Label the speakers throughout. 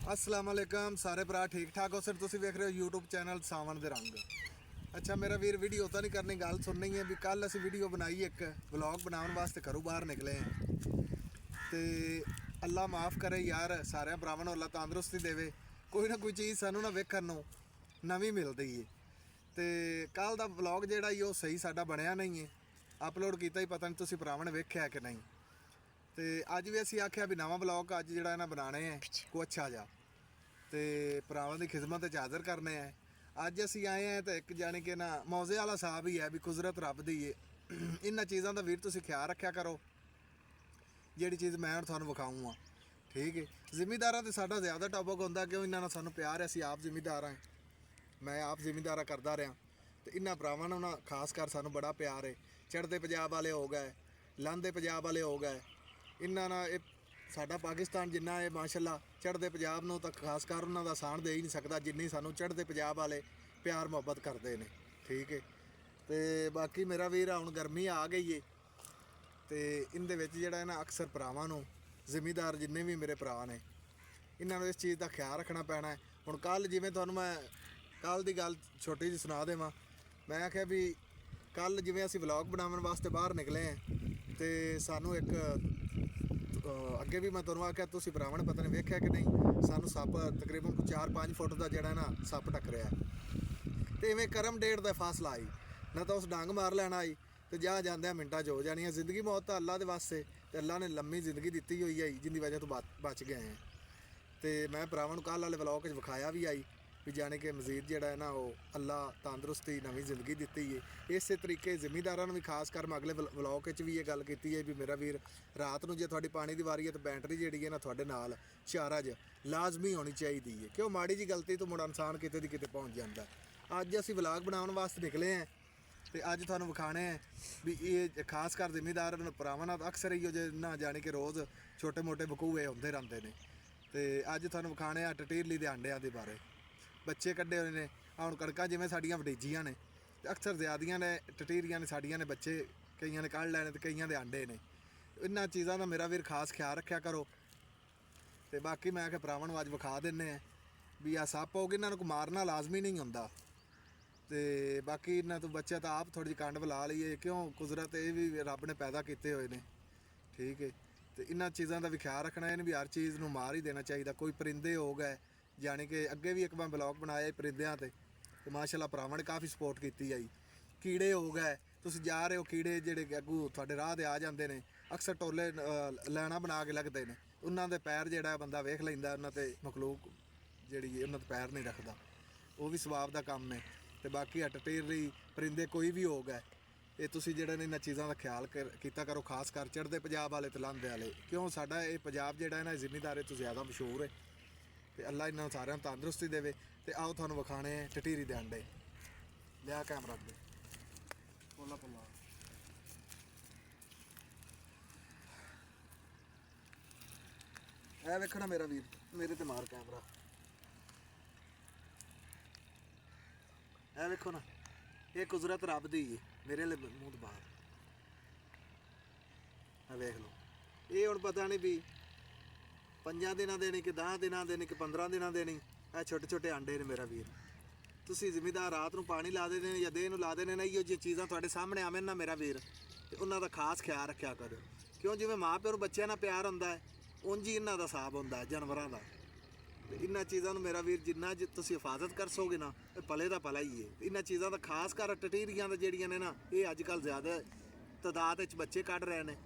Speaker 1: अस्सलाम वालेकुम सारे भरा ठीक ठाक हो सर। तुम वेख रहे हो यूट्यूब चैनल सावन दे रंग। अच्छा मेरा वीर वीडियो तो नहीं करनी, गल सुननी है भी कल असी वीडियो बनाई एक व्लॉग बनाने वास्ते घरों बाहर निकले हैं तो अल्लाह माफ़ करे यार सारे भरावां नूं अल्लाह तंदुरुस्ती देवे। कोई ना कोई चीज़ सानू ना वेखण नूं नवीं मिलदी है। तो कल दा व्लॉग जिहड़ा ही सही साडा बनया नहीं है, अपलोड किया ही पता नहीं तुसीं भरावां ने वेख्या कि नहीं। तो अज भी असी आख्या भी नवा ब्लॉग अज जो ना बनाने हैं को अच्छा जा तो भरावां की खिदमत हाज़र करने हैं। अज असी आए हैं तो एक जाने कि ना मौजे वाला साहब ही है भी कुदरत रब दी है। इन्हां चीज़ों का वीर तुसीं ख्याल रखा करो जिहड़ी चीज़ मैं हुण तुहानूं विखाऊंगा। ठीक है, जिमीदारां ते साडा ज़्यादा टॉपिक हुंदा क्यों इन्हां नाल सानूं प्यार है। असीं आप जिमीदार हैं, मैं आप जिमीदारा करदा रहा तो इन्हां भरावां नाल ना खास कर सानूं बड़ा प्यार है। चढ़दे पंजाब वाले हो गए, लांदे पंजाब वाले हो गए, इन्हां नाल ये साडा पाकिस्तान जिन्ना है माशाअल्लाह चढ़दे पंजाब नूं तां खास कर उन्हां दा साण दे ही नहीं सकदा जिन्नी सानूं चढ़दे पंजाब वाले प्यार मुहब्बत करते हैं। ठीक है, तो बाकी मेरा वीर हुण गर्मी आ गई है तो इनदे विच जिहड़ा है ना अक्सर भरावां नूं जिमीदार जिन्ने भी मेरे भरा ने इन्हां नूं इस चीज़ का ख्याल रखना पैना है। हुण कल जिवें तुहानूं मैं कल दी गल छोटी जी सुना देवां। मैं आख्या भी कल जिवें असीं व्लॉग बनाउण वास्ते बाहर निकले हैं तो सानूं एक अगे भी मैं तुहानूं आख्या तुसीं भरावां ने पता नहीं वेख्या कि नहीं, सानूं सप्प तकरीबन 4-5 फुट का जिहड़ा ना सप्प टकरिया तो इवें करम डेढ़ का फासला आई ना तो उस डंग मार लेना आई तो जा जांदे मिनटां च हो जानी। जिंदगी मौत तो अल्लाह दे वास्ते ते अल्लाह ने लम्मी जिंदगी दित्ती हुई है जिंदी वजह तो बच गए हैं। तो मैं भरावां नूं कल वाले व्लॉग विखाया भी आई भी जाने कि मजीद जिहड़ा है ना वो अल्लाह तंदुरुस्ती नवीं जिंदगी दित्ती है। इस तरीके जिमीदारां नूं भी खास कर मैं अगले व्लॉग भी ये गल की है भी मेरा वीर रात नूं जे तुहाडी पानी दी वारी है तो बैटरी जिहड़ी है ना तुहाडे नाल चार्ज लाजमी होनी चाहिए है क्यों माड़ी जी गलती तो मुड़ इंसान किते दी किते पहुँच जाता। अज असीं व्लॉग बनाउण वास्ते निकले हैं तो अज तुहानूं विखाणे हैं भी ये खास कर जिमीदार भरावां नाल अक्सर ही जो ना जाने कि रोज़ छोटे मोटे बकूए होंदे रहिंदे ने। तो अज तुहानूं विखाणे टटीरली दे आंडिਆਂ ਦੇ बारे बच्चे कड्ढे हुए ने। हुण कणकां जिवें साडीआं वडेजियां ने ते अक्सर ज़्यादियां ने टटीरियां ने साडीआं ने बच्चे कईयां ने कढ़ लैने ते कईयां दे आंडे ने। इन्हां चीज़ां दा मेरा वीर खास ख्याल रखा करो। तो बाकी मैं आख्या भरावां नूं अज विखा दिंने हैं भी आ सप्प हो गए इन्हां नूं मारना लाजमी नहीं हुंदा। तो बाकी इन्हां तो बच्चे तो आप थोड़ी जी कंड बुला लीए क्यों कुदरत ये भी रब ने पैदा किए हुए हैं। ठीक है, तो इन्हां चीज़ों का भी ख्याल रखना है भी हर चीज़ नूं मार ही देना चाहिए। कोई परिंदे हो गए जाने कि अगे भी एक मैं ब्लॉग बनाया परिंदियां तो माशाअल्लाह भरावां ने काफ़ी सपोर्ट की आई। कीड़े हो गए तुसीं जा रहे हो कीड़े जिहड़े अगू तुहाडे राह ते आ जांदे ने अक्सर टोले लैना बना के लगदे ने उन्हां दे पैर जिहड़ा बंदा वेख लैंदा उन्हां ते मखलूक जिहड़ी उन्हां ते पैर नहीं रखदा वो भी सवाब दा काम है। तो बाकी टटीरी परिंदे कोई भी हो गए ये तुसीं जिहड़े ने इन्हां चीज़ां दा ख्याल कीता करो खास कर चढ़दे पंजाब वाले ते लांदे वाले क्यों साडा ये पंजाब जिहड़ा है ना जिमीदारे तो ज़्यादा मशहूर है। तो अल्लाह इन्होंने सारे तंदुरुस्ती देवे। तो आओ तुहानूं विखाने टटीरी दे अंडे लिया कैमरा दे पोला पोला ऐ वेखना मेरा वीर मेरे ते मार कैमरा ऐ वेखो ना ये कुदरत रब दी है मेरे लिए मूँह तो बाहर है वेख लो। ये हुण पता नहीं भी 5 दिनों के नहीं कि 10 दिनों के नहीं कि 15 दिनों के नहीं ਇਹ छोटे छोटे आंडे ने मेरा वीर। तुसीं जिमीदार रात ਨੂੰ पानी ला देने या देह ਨੂੰ ਲਾ देने ਨੇ ਇਹੋ ਜਿਹੀ ਚੀਜ਼ਾਂ ਤੁਹਾਡੇ ਸਾਹਮਣੇ ਆਵੇਂ ਨਾ ਮੇਰਾ ਵੀਰ ਤੇ ਉਹਨਾਂ ਦਾ ਖਾਸ ਖਿਆਲ ਰੱਖਿਆ ਕਰੋ ਕਿਉਂ ਜਿਵੇਂ ਮਾਂ ਪਿਓ ਨੂੰ ਬੱਚਿਆਂ ਨਾਲ ਪਿਆਰ ਹੁੰਦਾ ਹੈ ਉਂਝ ਹੀ ਇਹਨਾਂ ਦਾ ਹਿਸਾਬ ਹੁੰਦਾ ਹੈ ਜਾਨਵਰਾਂ ਦਾ। ਤੇ ਇਹਨਾਂ ਚੀਜ਼ਾਂ ਨੂੰ ਮੇਰਾ ਵੀਰ ਜਿੰਨਾ ਤੁਸੀਂ ਹਿਫਾਜ਼ਤ ਕਰ ਸੋਗੇ ਨਾ ਇਹ ਭਲੇ ਦਾ ਭਲਾ ਹੀ ਹੈ। ਇਹਨਾਂ ਚੀਜ਼ਾਂ ਦਾ ਖਾਸ ਕਰ ਟਟੀਰੀਆਂ ਦਾ ਜਿਹੜੀਆਂ ਨੇ ਨਾ ਇਹ ਅੱਜ ਕੱਲ੍ਹ ਜ਼ਿਆਦਾ ਤਾਦਾਦ ਵਿੱਚ ਬੱਚੇ ਕੱਢ ਰਹੇ ਨੇ।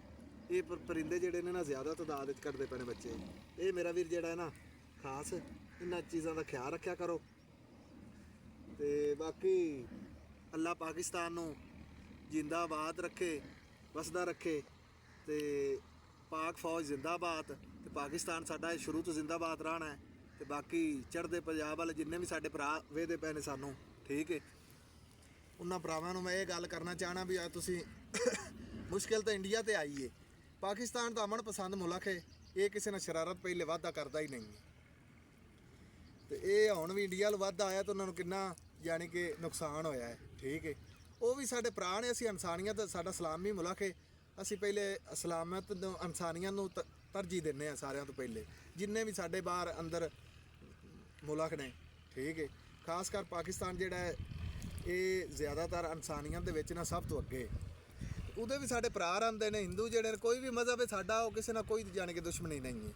Speaker 1: ਇਹ परिंदे ਜਿਹੜੇ ਨੇ ਨਾ ਜ਼ਿਆਦਾ ਤਾਦਾਦ ਵਿੱਚ ਕੱਢਦੇ ਪਏ ਨੇ ਬੱਚੇ। ਇਹ ਮੇਰਾ ਵੀਰ ਜਿਹੜਾ ਹੈ ਨਾ ਖਾਸ इन्हां चीज़ों का ख्याल रखा करो। तो बाकी अल्लाह पाकिस्तान नूं जिंदाबाद रखे वसदा रखे। तो पाक फौज जिंदाबाद तो पाकिस्तान साडा शुरू तो जिंदाबाद रहना है। तो बाकी चढ़दे पंजाब वाले जिन्ने भी साडे भरा वेहदे पे ने सानूं ठीक है उन्हां भरावां नूं मैं ये गल करना चाहना भी तुसीं मुश्किल तो इंडिया ते आई है। पाकिस्तान तो अमन पसंद मुल्क है ये किसी ने शरारत पहले वादा करता ही नहीं है। तो ये हुण भी इंडिया वाल वाधा आया तो उन्होंने कितना यानी कि नुकसान होया है। ठीक है, वो भी साडे भरा ने असीं इंसानियत साडा सलामी मुल्क है असीं पहले सलामत इंसानियत नूं तरजीह दिंदे आ सारिਆਂ ਤੋਂ पहले जिन्ने भी साडे बाहर अंदर ਮੁਲਕ ਨੇ, ਠੀਕ ਹੈ। ਖਾਸ ਕਰ ਪਾਕਿਸਤਾਨ ਜਿਹੜਾ ਹੈ ਇਹ ਜ਼ਿਆਦਾਤਰ ਇਨਸਾਨੀਅਤ ਦੇ ਵਿੱਚ ਨਾ ਸਭ ਤੋਂ ਅੱਗੇ। ਉਹਦੇ ਵੀ ਸਾਡੇ ਭਰਾ ਰਹਿੰਦੇ ਨੇ, ਹਿੰਦੂ ਜਿਹੜੇ ਨੇ, ਕੋਈ ਵੀ ਮਜ਼ਹਬ ਹੈ ਸਾਡਾ, ਉਹ ਕਿਸੇ ਨਾਲ ਕੋਈ ਜਾਣ ਕੇ ਦੁਸ਼ਮਣੀ ਨਹੀਂ ਹੈ।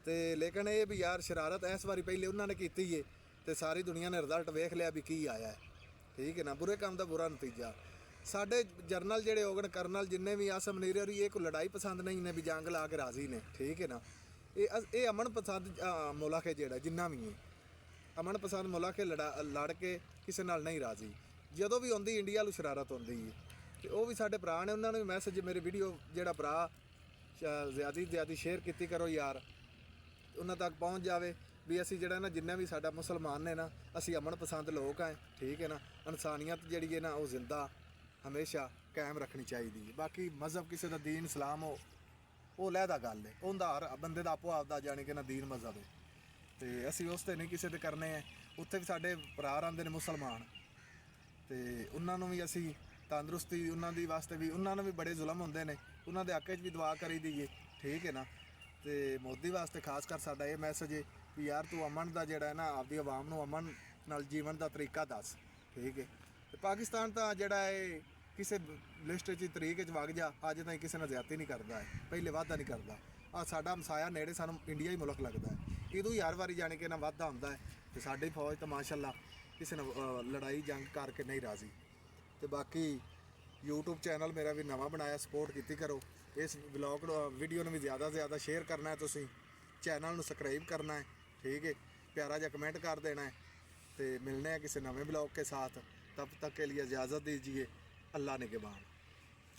Speaker 1: ਤੇ ਲੇਕਿਨ ਇਹ ਵੀ ਯਾਰ ਸ਼ਰਾਰਤ ਇਸ ਵਾਰੀ ਪਹਿਲੇ ਉਹਨਾਂ ਨੇ ਕੀਤੀ ਹੈ ਤੇ ਸਾਰੀ ਦੁਨੀਆ ਨੇ ਰਿਜ਼ਲਟ ਵੇਖ ਲਿਆ ਵੀ ਕੀ ਆਇਆ ਹੈ, ਠੀਕ ਹੈ ਨਾ। ਬੁਰੇ ਕੰਮ ਦਾ ਬੁਰਾ ਨਤੀਜਾ। ਸਾਡੇ ਜਰਨਲ ਜਿਹੜੇ ਹੋਗਣ, ਕਰਨਲ ਜਿੰਨੇ ਵੀ ਆਸਮ ਨੀਰੀ, ਇਹ ਕੋਈ ਲੜਾਈ ਪਸੰਦ ਨਹੀਂ ਨੇ, ਵੀ ਜੰਗ ਲਾ ਕੇ ਰਾਜ਼ੀ ਨੇ, ਠੀਕ ਹੈ ਨਾ। ਇਹ ਅਮਨ ਪਸੰਦ ਮੁਲਕ ਹੈ ਜਿਹੜਾ, ਜਿੰਨਾ ਵੀ ਹੈ ਅਮਨ ਪਸੰਦ ਮੁਲਕ ਹੈ। ਲੜ ਕੇ ਕਿਸੇ ਨਾਲ ਨਹੀਂ ਰਾਜ਼ੀ। ਜਦੋਂ ਵੀ ਆਉਂਦੀ ਇੰਡੀਆ ਨੂੰ ਸ਼ਰਾਰਤ ਹੁੰਦੀ ਹੈ। ਤੇ ਉਹ ਵੀ ਸਾਡੇ ਭਰਾ ਨੇ, ਉਹਨਾਂ ਨੂੰ ਵੀ ਮੈਸੇਜ, ਮੇਰੇ ਵੀਡੀਓ ਜਿਹੜਾ ਭਰਾ ਜ਼ਿਆਦਾ ਸ਼ੇਅਰ ਕੀਤੀ ਕਰੋ ਯਾਰ, ਉਹਨਾਂ ਤੱਕ ਪਹੁੰਚ ਜਾਵੇ ਵੀ ਅਸੀਂ ਜਿਹੜਾ ਨਾ ਜਿੰਨਾ ਵੀ ਸਾਡਾ ਮੁਸਲਮਾਨ ਨੇ ਨਾ, ਅਸੀਂ ਅਮਨ ਪਸੰਦ ਲੋਕ ਆ, ਠੀਕ ਹੈ ਨਾ। ਇਨਸਾਨੀਅਤ ਜਿਹੜੀ ਹੈ ਨਾ ਉਹ ਜ਼ਿੰਦਾ ਹਮੇਸ਼ਾ ਕਾਇਮ ਰੱਖਣੀ ਚਾਹੀਦੀ ਹੈ। ਬਾਕੀ ਮਜ਼ਹਬ ਕਿਸੇ ਦਾ ਦੀਨ ਇਸਲਾਮ ਉਹ ਲਹਿਦਾ ਗੱਲ ਹੈ, ਉਹਦਾ ਹਰ ਬੰਦੇ ਦਾ ਆਪੋ ਆਪਦਾ ਜਾਣੀ ਕਿ ਨਾ ਦੀਨ ਮਜ਼ਹਬ ਹੈ, ਤੇ ਅਸੀਂ ਉਸ 'ਤੇ ਨਹੀਂ ਕਿਸੇ ਦੇ ਕਰਨੇ ਆ। ਉੱਥੇ ਵੀ ਸਾਡੇ ਭਰਾ ਰਹਿੰਦੇ ਨੇ ਮੁਸਲਮਾਨ, ਤੇ ਉਹਨਾਂ ਨੂੰ ਵੀ ਅਸੀਂ ਤੰਦਰੁਸਤੀ ਉਹਨਾਂ ਦੀ ਵਾਸਤੇ ਵੀ, ਉਹਨਾਂ ਨੂੰ ਵੀ ਬੜੇ ਜ਼ੁਲਮ ਹੁੰਦੇ ਨੇ, ਉਹਨਾਂ ਦੇ ਹੱਕ 'ਚ ਵੀ ਦੁਆ ਕਰੀ ਦੀਏ, ਠੀਕ ਹੈ ਨਾ। ਤੇ ਮੋਦੀ ਵਾਸਤੇ ਖਾਸ ਕਰ ਸਾਡਾ ਇਹ ਮੈਸੇਜ ਹੈ ਵੀ ਯਾਰ ਤੂੰ ਅਮਨ ਦਾ ਜਿਹੜਾ ਹੈ ਨਾ, ਆਪਦੀ ਆਵਾਮ ਨੂੰ ਅਮਨ ਨਾਲ ਜੀਵਨ ਦਾ ਤਰੀਕਾ ਦੱਸ, ਠੀਕ ਹੈ। ਤੇ ਪਾਕਿਸਤਾਨ ਤਾਂ ਜਿਹੜਾ ਹੈ ਕਿਸੇ ਲਿਸਟ 'ਚ ਤਰੀਕ 'ਚ ਵਗ ਜਾ, ਅੱਜ ਤਾਈਂ ਕਿਸੇ ਨਾਲ ਜ਼ਿਆਦਤੀ ਨਹੀਂ ਕਰਦਾ ਹੈ, ਪਹਿਲੇ ਵਾਅਦਾ ਨਹੀਂ ਕਰਦਾ। ਆ ਸਾਡਾ ਹਮਸਾਇਆ ਨੇੜੇ, ਸਾਨੂੰ ਇੰਡੀਆ ਹੀ ਮੁਲਕ ਲੱਗਦਾ ਹੈ, ਇਹਦੋਂ ਹੀ ਹਰ ਵਾਰੀ ਜਾਣੀ ਕਿ ਨਾ ਵਾਧਾ ਹੁੰਦਾ ਹੈ। ਤੇ ਸਾਡੀ ਫੌਜ ਤਾਂ ਮਾਸ਼ਾਅੱਲਾ ਕਿਸੇ ਨਾਲ ਲੜਾਈ ਜੰਗ ਕਰਕੇ ਨਹੀਂ ਰਾਜ਼ੀ। ਤੇ ਬਾਕੀ YouTube ਚੈਨਲ ਮੇਰਾ ਵੀ ਨਵਾਂ ਬਣਾਇਆ, ਸਪੋਰਟ ਕੀਤੀ ਕਰੋ। ਇਸ ਵਲੌਗ ਵੀਡੀਓ ਨੂੰ ਵੀ ਜ਼ਿਆਦਾ ਤੋਂ ਜ਼ਿਆਦਾ ਸ਼ੇਅਰ ਕਰਨਾ ਹੈ, ਤੁਸੀਂ ਚੈਨਲ ਨੂੰ ਸਬਸਕ੍ਰਾइब करना है, ठीक है। प्यारा जा कमेंट कर देना है। तो मिलने हैं किसी नवे ब्लॉग के साथ, तब तक के लिए इजाज़त दीजिए। अल्लाह निगहबान।